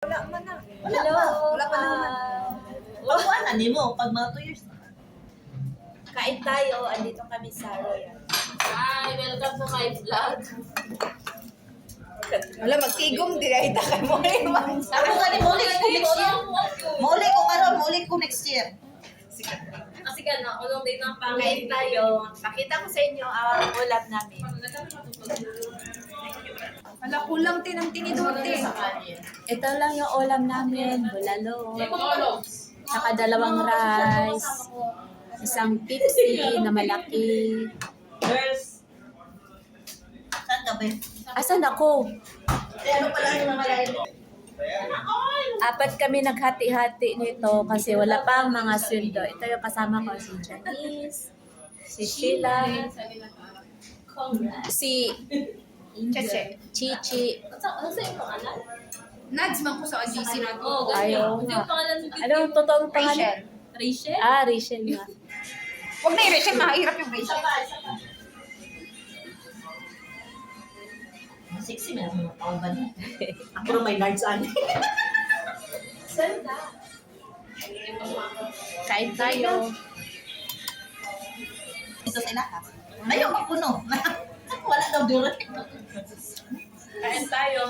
Wala man na. Wala Hello, pa. Wala pa naman. Pagkuhanan ni mo, pag mga 2 years na. Kain tayo. Andito kami sa Royal. Hi! Welcome to my vlog. Wala, magtigom. Dirahita ka mo. Ako nga ni muli ko next year. Muli ko karon, muli ko next year. Kasi ka na, ulong din ang Kain pangit tayo. Pakita ko sa inyo ang ulam namin. Wala, kulang din ang tiniduti. Ito lang yung ulam namin. Bulalo. Saka 2 rice. Isang Pepsi na malaki. Girls. Saan ka ba? Asan ako? Ano pala yung mamalayan mo? 4 kami naghati-hati nito kasi wala pang mga sweldo. Ito yung kasama ko, si Janice, si Sheila, si Cheche. Chichi. Ano sa yung pangalan? Nads man ko sa GC na to. Oo, Ayaw ganyan. Ano nga. yung pangalan mo? Anong totoong pangalan? Rachel. Rachel? Ah, Rachel nga. Huwag na yung Rachel, mahirap yung Rachel. Sexy na mga kauban. Ako na may large ani. Sanda. Kain tayo. Ito sila ha. Ayaw magpuno. Wala daw duro. Kain tayo.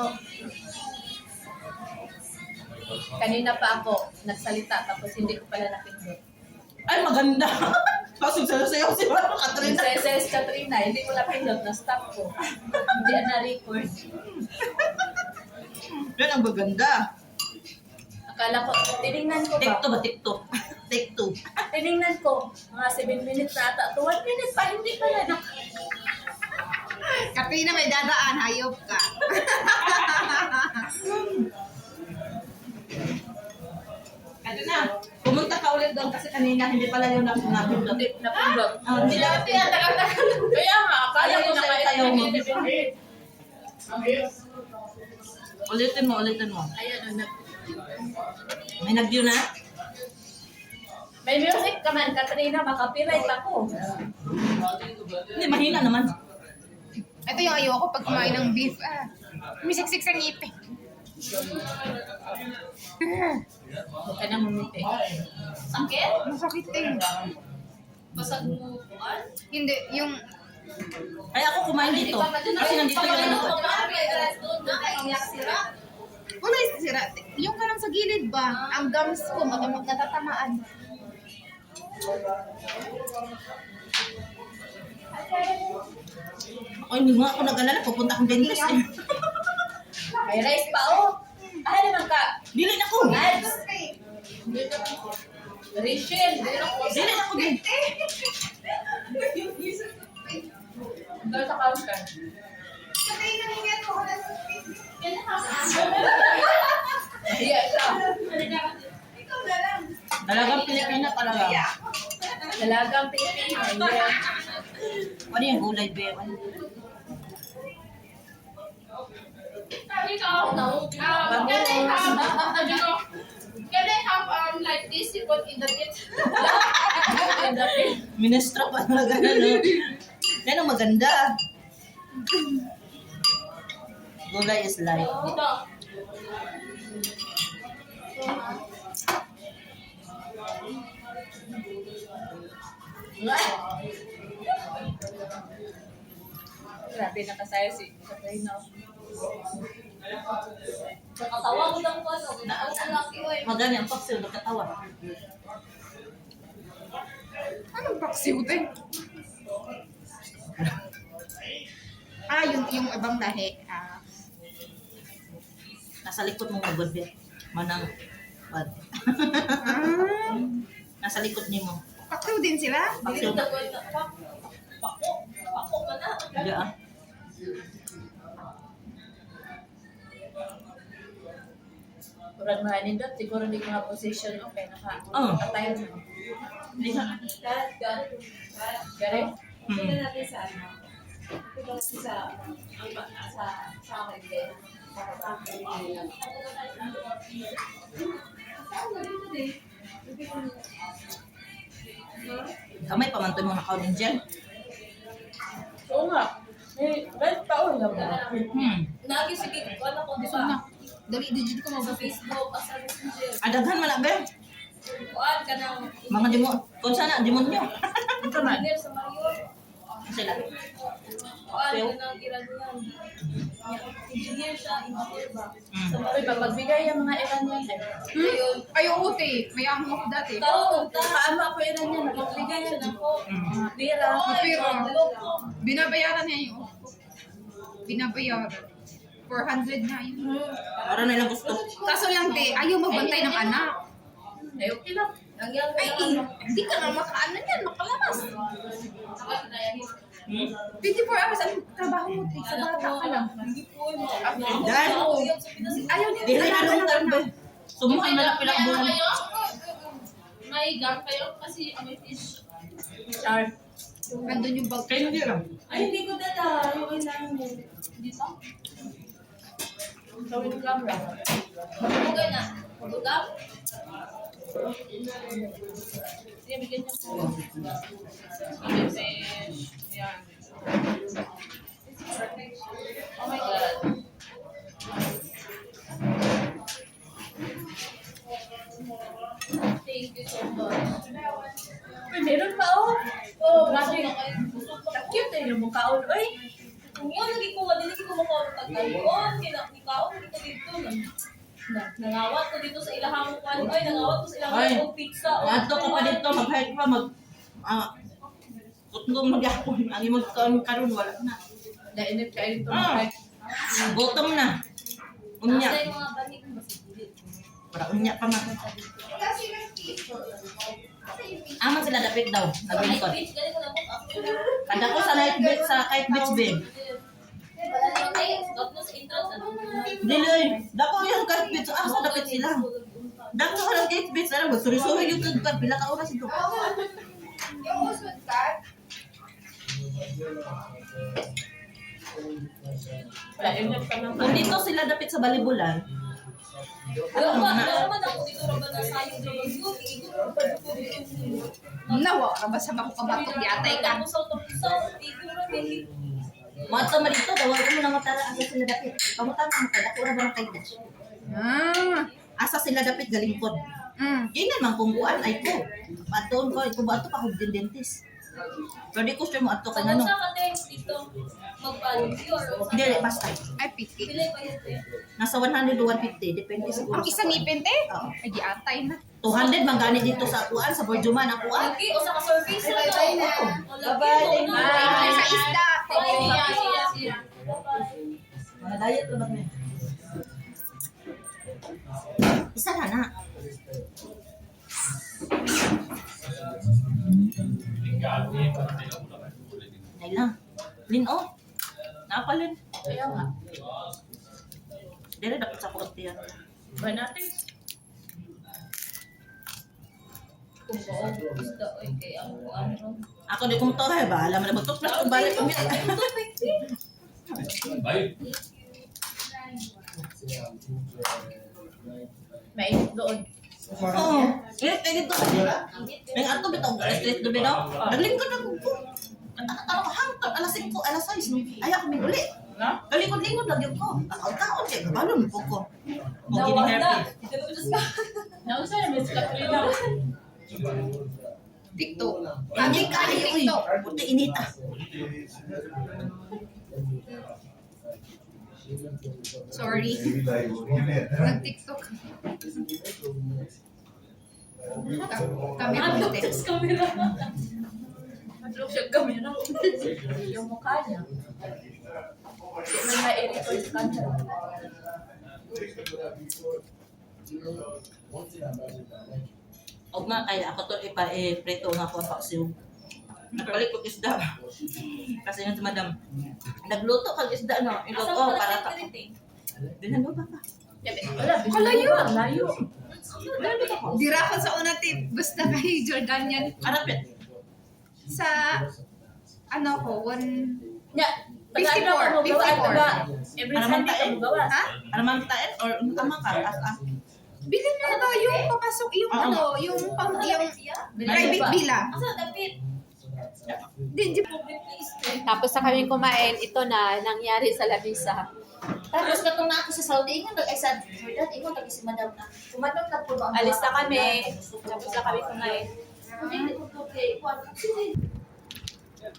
Kanina pa ako nagsalita tapos hindi ko pala napindot. Ay, maganda. Kasi sayo si Mama Katrina. Sa Katrina, hindi ko napindot, na-stop ko. Hindi na-record. Yan ang maganda. Akala ko, tinignan ko Take ba? 2 ba? Take 2. Take 2. Tinignan ko, mga 7 minutes na ata. 1 minute pa, hindi pala na. Katrina, may dadaan, hayop ka. Ano na? Pumunta ka ulit doon kasi kanina hindi pala yung napindot. Hindi napindot. Hindi na. Kaya nga, akala ko na Tayo mo. Ulitin mo. Ayan, May nag-view na? may music ka man, Katrina, makapiright ako. Hindi, mahina naman. Ito yung ayoko pag kumain ng beef. Umiksiksik sa ngipin. Huwag ka na mumiti. Sakit? Masakit eh. Basag mo buwan? Hindi, yung... Ay, ako kumain dito. Kasi nandito yung ano ko. Wala yung sira. Yung ka lang sa gilid ba? Ang gums ko, natatamaan. Ay, hindi nga ako nag-alala. Pupunta akong dentist eh. May rice pa, oh. Ah, naman ka. Dili na ko. Ads. Rachel. Dili na ko din. Doon sa counter. Iya, siya. Dalagang Pilipina talaga. Dalagang Pilipina. Yeah. Ano yung gulay, be? Can I have like this you put in the pit? Minestra pa talaga. Ano? Yan ang maganda. Gulay is life. Ito. Grabe nakasaya si Katrina. Nakatawa ko lang po. Nakatawa ko eh. Magani ang paksiw, nagkatawa. Anong paksiw din? Yung ibang lahi. Nasa likod mong magod, be. Manang bad. Nasa likod ni mo. Paksiw din sila? Paksiw. Pako ka na. Hindi ah. Kurang mga nindot, siguro hindi ko nga position okay, Oh. nakatayo na. Hindi ka. Gare? Tingnan natin sa ano. Ito sa akin din. Kamay pamantoy mo nakaw din dyan. Oo nga. Eh, kahit taon lang ba? Nagi sige, wala ko, di ba? Dali, digit ko Sa mabuti. Facebook, sa Messenger. Adaghan man na, be. Kuan ka ng Mga demon. Kung sana, demonyo. engineer sa Mario. Sila. Kuan ka ng Iranian. Engineer siya, engineer ba? Mm. Uy, pag magbigay yung mga Iranian din. Ayun. Ay, oo, te. May amo ako dati. Tao, ta. Kaama ako Iranian, magbigay Siya yan. na po. Mm. Pira. Pero, Loko. binabayaran niya yung binabayaran. 400 na yun. Para na ilang gusto. Kaso lang, te, ayaw magbantay ng anak. Ay, okay lang. Nangyari Ay, hindi ka na makaano yan, makalamas. Hmm? 24 hours ang trabaho mo, te. Sa bata ka lang. Hindi po. Dahil, Ayaw niya. dili na nung be. Sumuhan na lang pilang bulan. May gam kayo kasi may fish. Char. Nandun yung bag. Kaya hindi lang. Ay, hindi ko dala. Yung kailangan mo. Dito? Gawin yung camera. Magugay na. Magugam? Sige, bigyan niyo po. May fish. Yan. Oh my God. Thank you so much. Uy, meron pa oh. Oh, Grabe. Cute Cute eh, yung mukha oh. Uy, Kung yun, lagi ko, dili ko makapagtagkaroon. Kinakaon ko dito. Nangawat ko dito sa ilahang kwan. Ay, nangawat ko sa Ay. ilahang pizza. Ato ko pa dito, mag-hike pa, kutong mag-yapon. Ang imong karon wala na. nainip kayo ito. Ah. Gutom na. Unya. Nasa yung mga banig mo sa gilid. Para unya pa man. Aman sila dapit daw. Night Naglingkod. beach, ganito na po ako. Kada ko sa night beach, sa kite beach din. Wala naman tayo. Stop na sa entrance. Diloy, dako yung kite beach. Sa dapit sila. Dako ka ng kite beach. Alam mo, suri-suri yung kite beach. Pila ka oras ito. Yung usod ka? Nainip ka naman. Kung dito sila dapit sa Balibulan, Wala naman ako dito rin ba na sayo dito. Igot ko pa dito. Nawa, rabas sa bako kabatok, yatay ka. Ako sa utang-utang. Igot rin. mato mo dito, dawal ko mo na matara asa sila dapit. Pamutan mo ka, dako ra ba ng kite beach? Asa sila dapit galingkod. Yun naman kung buwan ay ko. Patoon ko, kung ba ito pa kung dentist. Pero di ko sure mo ato ka Kung ano. sa ka dito, magpa-review or Hindi, basta. Ay, piti. Pilay pa yun. Nasa 100 o 150, depende siguro. Ang isang ngipin, te? Oo. Ay, yatay na. 200 manggani dito sa kuan sa Borjuman ang kuan. Okay, o sa ka-service na to. Bye-bye. Ay, sa isda. Bye. Mga diet na ba niya? Isa na na. Naila. Lin oh. Napalin. Kaya nga. Dire dapat sa pagtiyan. Ba natin? Kung baon, isda, okay, ano. Ako di kong to ba? Alam mo na magtuklas ko balik ko niya. Mainit doon. Oo. Init kayo dito. May ato bitaw straight do bitaw. Naglingkod ako ko. Ano hangtod alas 5, alas 6. Ay ako may uli. Ha? Kalingkod-lingkod lang yun ko. Takaw-taon kay gabalon po ko. O gini Nawala. happy. Ito na just ka. Nausa na, Miss Katrina. TikTok. Hindi Kami ka kami uy. TikTok. Puti inita. Sorry. Nag-TikTok. Kami Ano konti. sa camera? Madlog siya kamera. Yung mukha niya. Hindi man ma-record sa kanya. Og ma kay ako to ipa-preto nga ako ang paksiw. Nagpalit ko isda. Kasi yun si madam. Nagluto kag isda no. Ikaw Asa ko mo para pala ta. security? Dinalo ba ka? Wala, Kalayo. Layo. Dira ko sa una, te. Basta kay Jordanian. Arapit. Sa, ano ko, Nya, 54, 54. Every Para Sunday mantain? ka magawa. Ha? Araman taen or tama ka as Bilhin mo ba yung papasok, yung Oo. ano, yung pang, yung Bilhin private ba? villa. Asa dapit? Din, di Public place. Tapos sa kami kumain, ito na nangyari sa labisa. Tapos katong na ako sa Saudi, ingon ay sa Jordan, ingon tagi si madam na. Kumadam na po ang Alis na kami. Tapos na kami kumain.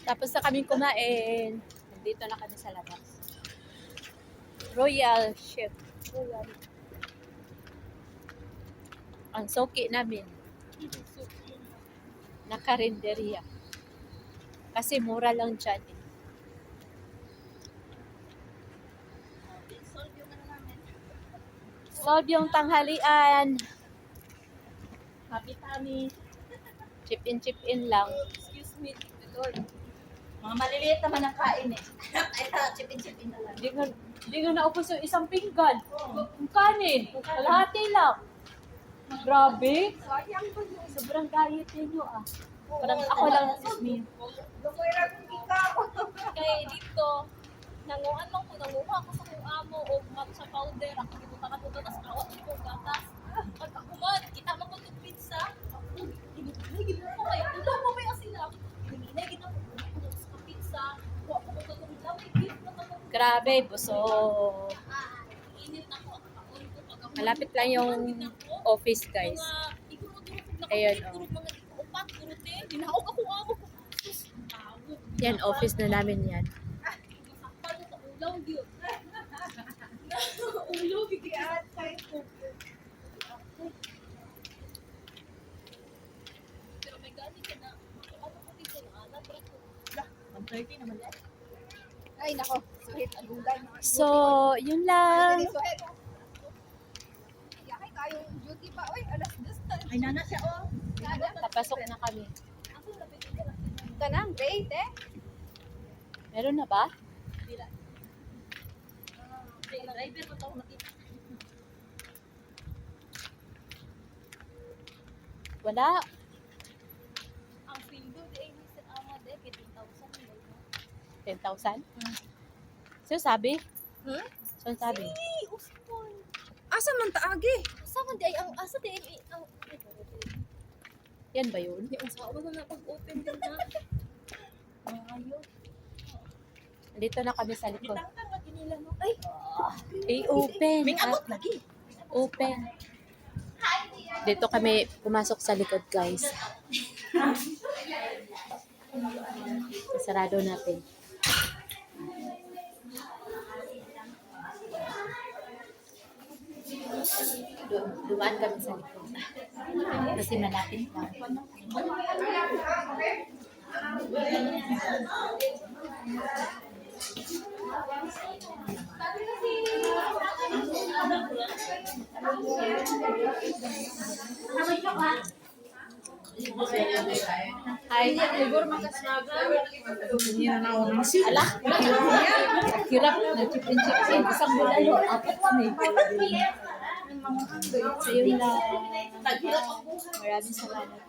Tapos na kami kumain. Nandito na kami sa labas. Royal Chef. Royal. Ang soki namin. Nakarinderya. Kasi mura lang dyan eh. Solve yung tanghalian. Happy tummy. Chip in lang. Excuse me, Lord. Mga maliliit naman ang kain eh. Ay, chipin-chipin na lang. Di nga naupos yung isang pinggan. Yung kanin. Kalahati lang. Grabe. Sobrang diet ninyo ah. Parang ako lang excuse me. Kaya dito, nanguhan lang ko, nanguha ako sa kong amo o sa powder. Ako dito nakatuto, tapos awat ko gatas. Pag ako man, kita mo ko itong pizza. Hinigil mo kayo. Ulo mo ba yung sila? Hinigil mo ko sa pizza. Huwag ko itong lamay. Beef na ito. Grabe, buso. Init na ko. Ako ito pag ako. Malapit lang yung office guys. Mga igurot-urot na Ayun, igurot mga upat, gurote. Dinaog ako amo ko. Tawag. Yan, office na namin yan. Sakpan ko sa ulaw yun. Ulaw, bigyan. Pero may gani ka na. Ano ko dito na anak ko. 130 naman yan. Ay, nako. Suhit, agungan. So, yun lang. Suhit. Yakay kayong duty pa. Uy, alas 2 na. Ay, nana siya oh. Napasok na kami. Kanang date eh. Meron na ba? Driver ko tao nakita. Wala. Ang field di ay Mr. Ama de 10,000 10,000? So, sabi? So, sabi? Ay, uspon. Asa man taagi? Asa man di ay ang asa di ay ang Yan ba yun? yung sa mo na pag-open din na. Ayo. Dito na kami sa likod. Tangtang lagi nila no. Ay, open. May abot lagi. Open. Dito kami pumasok sa likod, guys. Sarado natin. Dumaan kami sa likod. Kasi malapit lang. Hi. Ala. Hirap na chipin-chipin. Isang bulalo. Apat kami. So yun lang. Maraming salamat.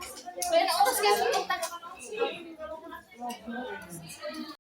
pero oras kasi